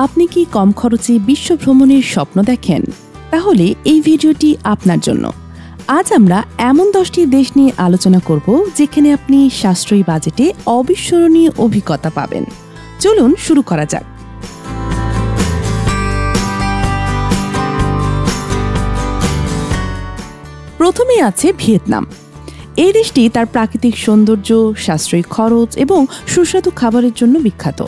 আপনি কি কম খরচে বিশ্ব ভ্রমণের স্বপ্ন দেখেন? তাহলে এই ভিডিওটি আপনার জন্য। আজ আমরা এমন 10টি দেশ নিয়ে আলোচনা করব যেখানে আপনি সাশ্রয়ী বাজেটে অবিস্মরণীয় অভিজ্ঞতা পাবেন। চলুন শুরু করা যাক। প্রথমে আছে ভিয়েতনাম। এই দেশটি তার প্রাকৃতিক সৌন্দর্য, সাশ্রয়ী খরচ এবং সুস্বাদু খাবারের জন্য বিখ্যাত।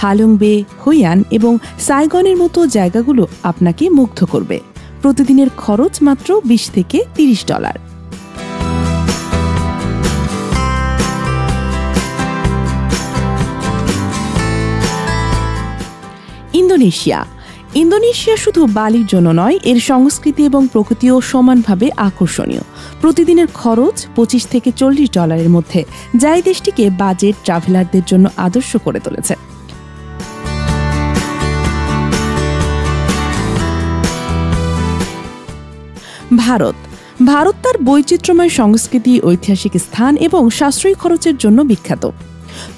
হালুং বে, হুইয়ান এবং সাইগনের মতো জায়গাগুলো আপনাকে মুগ্ধ করবে। প্রতিদিনের খরচ মাত্র $20 থেকে $30। ইন্দোনেশিয়া শুধু বালির জন্য নয়, এর সংস্কৃতি এবং প্রকৃতিও সমানভাবে আকর্ষণীয়। প্রতিদিনের খরচ $25 থেকে $40 মধ্যে, যা এই দেশটিকে বাজেট ট্রাভেলারদের জন্য আদর্শ করে তুলেছে। ভারত তার বৈচিত্র্যময় সংস্কৃতি, ঐতিহাসিক স্থান এবং সাশ্রয়ী খরচের জন্য বিখ্যাত।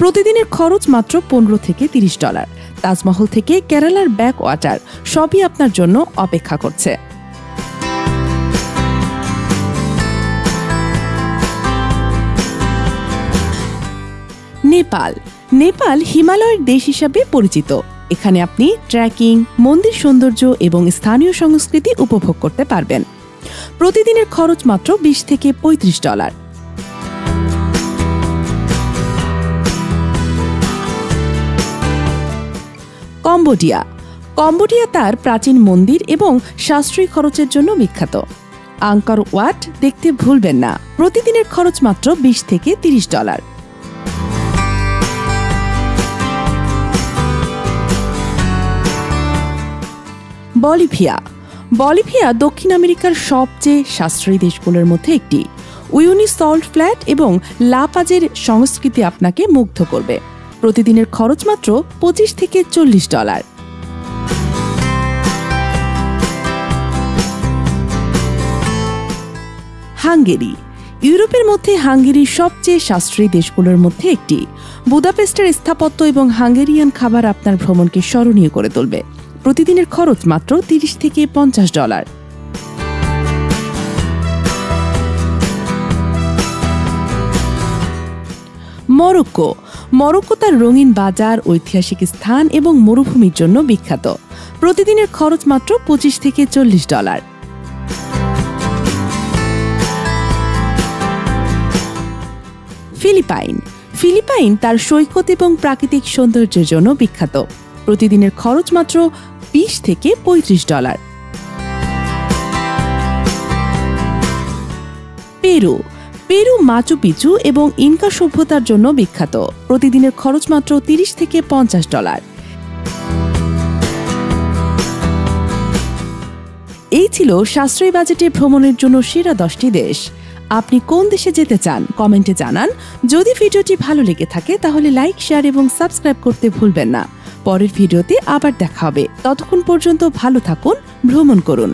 প্রতিদিনের খরচ মাত্র $15 থেকে $30। তাজমহল থেকে কেরালার ব্যাক ওয়াটার, সবই আপনার জন্য অপেক্ষা করছে। নেপাল হিমালয়ের দেশ হিসাবে পরিচিত। এখানে আপনি ট্রেকিং, মন্দির সৌন্দর্য এবং স্থানীয় সংস্কৃতি উপভোগ করতে পারবেন। প্রতিদিনের খরচ মাত্র $20 থেকে $35। কম্বোডিয়া তার প্রাচীন মন্দির এবং সাশ্রয়ী খরচের জন্য বিখ্যাত। আঙ্কর ওয়াট দেখতে ভুলবেন না। প্রতিদিনের খরচ মাত্র $20 থেকে $30। বলিভিয়া দক্ষিণ আমেরিকার সবচেয়ে সাশ্রয়ী দেশগুলোর মধ্যে একটি। উইনি সল্ট ফ্ল্যাট এবং লা পাজের সংস্কৃতি আপনাকে মুগ্ধ করবে। প্রতিদিনের খরচ মাত্র $25 থেকে $40। ইউরোপের মধ্যে হাঙ্গেরি সবচেয়ে সাশ্রয়ী দেশগুলোর মধ্যে একটি। বুদাপেস্টের স্থাপত্য এবং হাঙ্গেরিয়ান খাবার আপনার ভ্রমণকে স্মরণীয় করে তুলবে। প্রতিদিনের খরচ মাত্র $30 থেকে $50। মরক্কো তার রঙিন বাজার, ঐতিহাসিক স্থান এবং মরুভূমির জন্য বিখ্যাত। প্রতিদিনের খরচ মাত্র $25 থেকে $40। ফিলিপাইন তার সৈকত এবং প্রাকৃতিক সৌন্দর্যের জন্য বিখ্যাত। প্রতিদিনের খরচ মাত্র $20 থেকে $35। পেরু মাচু পিচু এবং ইনকা সভ্যতার জন্য বিখ্যাত। প্রতিদিনের খরচ মাত্র $30 থেকে $50। এই ছিল সাশ্রয়ী বাজেটে ভ্রমণের জন্য সেরা 10টি দেশ। আপনি কোন দেশে যেতে চান কমেন্টে জানান। যদি ভিডিওটি ভালো লেগে থাকে তাহলে লাইক, শেয়ার এবং সাবস্ক্রাইব করতে ভুলবেন না। পরের ভিডিওতে আবার দেখা হবে। ততক্ষণ পর্যন্ত ভালো থাকুন, ভ্রমণ করুন।